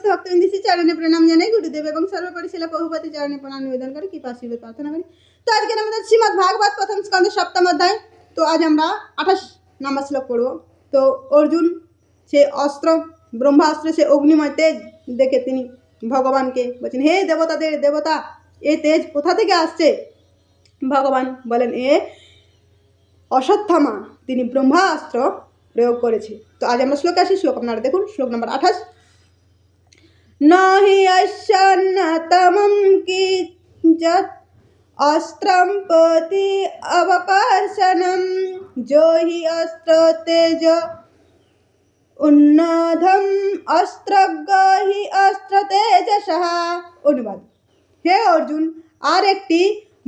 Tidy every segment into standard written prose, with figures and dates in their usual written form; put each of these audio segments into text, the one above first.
সমস্ত ভক্তবৃন্দ শ্রী চরণে প্রণাম জানাই, গুরুদেব এবং সর্বোপরি শিলা প্রভুপতি চরণে প্রণাম নিবেদন করে কৃপা আশীর্বাদ প্রার্থনা করি। তো আজকের আমাদের শ্রীমদ্ ভাগবত প্রথম স্কন্ধ সপ্তম অধ্যায়। তো আজ আমরা 28 নম্বর শ্লোক পড়ব। তো অর্জুন সে অস্ত্র ব্রহ্মাস্ত্র সে অগ্নিময় তেজ দেখে তিনি ভগবানকে বলছেন, হে দেবতাদের দেবতা, এ তেজ কোথা থেকে আসছে? ভগবান বলেন, এ অশ্বত্থামা তিনি ব্রহ্মাস্ত্র প্রয়োগ করেছে। তো আজ আমরা শ্লোকে আসি। শ্লোক আপনারা দেখুন, শ্লোক নম্বর 28। নাহি অশ্বন্নতমম কিঞ্চিৎ অস্ত্রম পতি অবকর্ষণম যো হি অস্ত্র তেজ উন্নধম অস্ত্রজ্ঞ হি অস্ত্র তেজসঃ। অনুবাদ: হে অর্জুন, আর একটি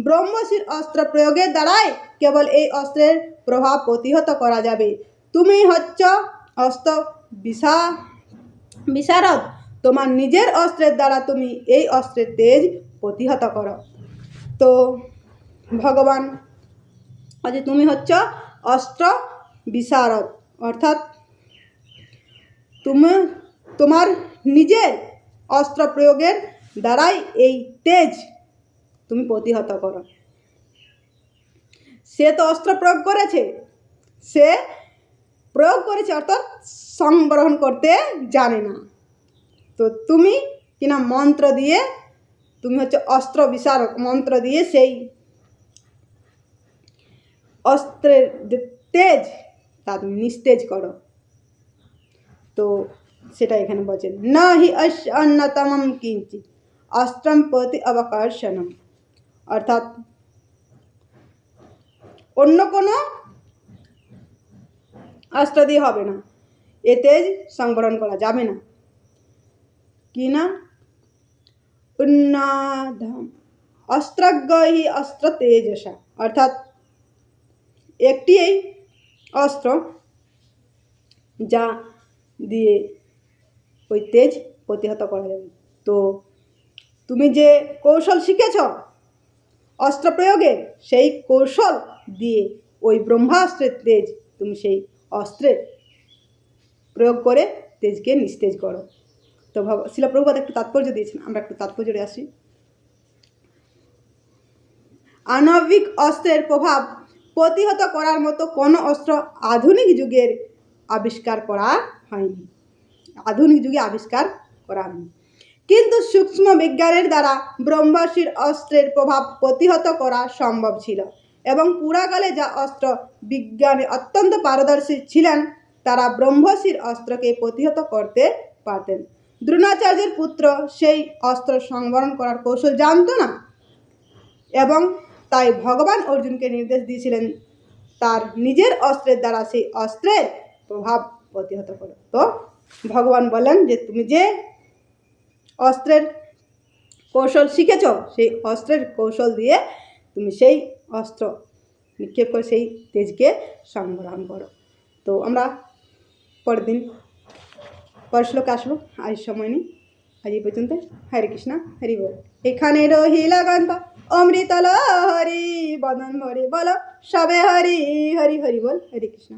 ব্রহ্মশির অস্ত্র প্রয়োগের দ্বারাই কেবল এই অস্ত্রের প্রভাব প্রতিহত করা যাবে। তুমি হচ্ছ অস্ত্র বিশারদ, তোমার নিজের অস্ত্রের দ্বারা তুমি এই অস্ত্রের তেজ প্রতিহত করো। তো ভগবান বলছে, তুমি হচ্ছ অস্ত্র বিশারদ, অর্থাৎ তুমি তোমার নিজের অস্ত্র প্রয়োগের দ্বারাই এই তেজ তুমি প্রতিহত করো। সে তো অস্ত্র প্রয়োগ করেছে, অর্থাৎ সংগ্রহণ করতে জানে না। তো তুমি কিনা মন্ত্র দিয়ে, তুমি হচ্ছে অস্ত্র বিশারক, মন্ত্র দিয়ে সেই অস্ত্রের যে তেজ তা তুমি নিস্তেজ করো। তো সেটা এখানে বলছেন, না হি অন্যতমম কিঞ্চিৎ অস্ত্রম প্রতি অবকর্ষণম, অর্থাৎ অন্য কোনো অস্ত্র দিয়ে হবে না, এ তেজ সংবরণ করা যাবে না। কি না? উন্নাধম অস্ত্রজ্ঞ হি অস্ত্র তেজসা, অর্থাৎ একটি এই অস্ত্র যা দিয়ে ওই তেজ প্রতিহত করা যাবে। তো তুমি যে কৌশল শিখেছ অস্ত্র প্রয়োগের, সেই কৌশল দিয়ে ওই ব্রহ্মাস্ত্রের তেজ তুমি সেই অস্ত্রে প্রয়োগ করে তেজকে নিস্তেজ করো। তো শিলা প্রভুপাদ একটু তাৎপর্য দিয়েছেন, আমরা একটু তাৎপর্যে আসি। আণবিক অস্ত্রের প্রভাব প্রতিহত করার মতো কোনো অস্ত্র আধুনিক যুগে আবিষ্কার করা হয়নি। কিন্তু সূক্ষ্ম বিজ্ঞানের দ্বারা ব্রহ্মশির অস্ত্রের প্রভাব প্রতিহত করা সম্ভব ছিল, এবং পুরাকালে যা অস্ত্র বিজ্ঞানে অত্যন্ত পারদর্শী ছিলেন তারা ব্রহ্মশির অস্ত্রকে প্রতিহত করতে পারতেন। দ্রোণাচার্যের পুত্র সেই অস্ত্র সংবরণ করার কৌশল জানত না, এবং তাই ভগবান অর্জুনকে নির্দেশ দিয়েছিলেন তার নিজের অস্ত্রের দ্বারা সেই অস্ত্রের প্রভাব প্রতিহত করো। তো ভগবান বলেন যে তুমি যে অস্ত্রের কৌশল শিখেছ, সেই অস্ত্রের কৌশল দিয়ে তুমি সেই অস্ত্র নিক্ষেপ করে সেই তেজকে সংবরণ করো। তো আমরা পরের দিন পরের শ্লোকে আসবো, আজ সময় নেই, আজ এই পর্যন্ত। হরে কৃষ্ণ, হরি বল। এখানে রহিলা গন্ধ অমৃত লহরি, বদন ভরে বলো সবে হরি হরি হরি বল। হরে কৃষ্ণ।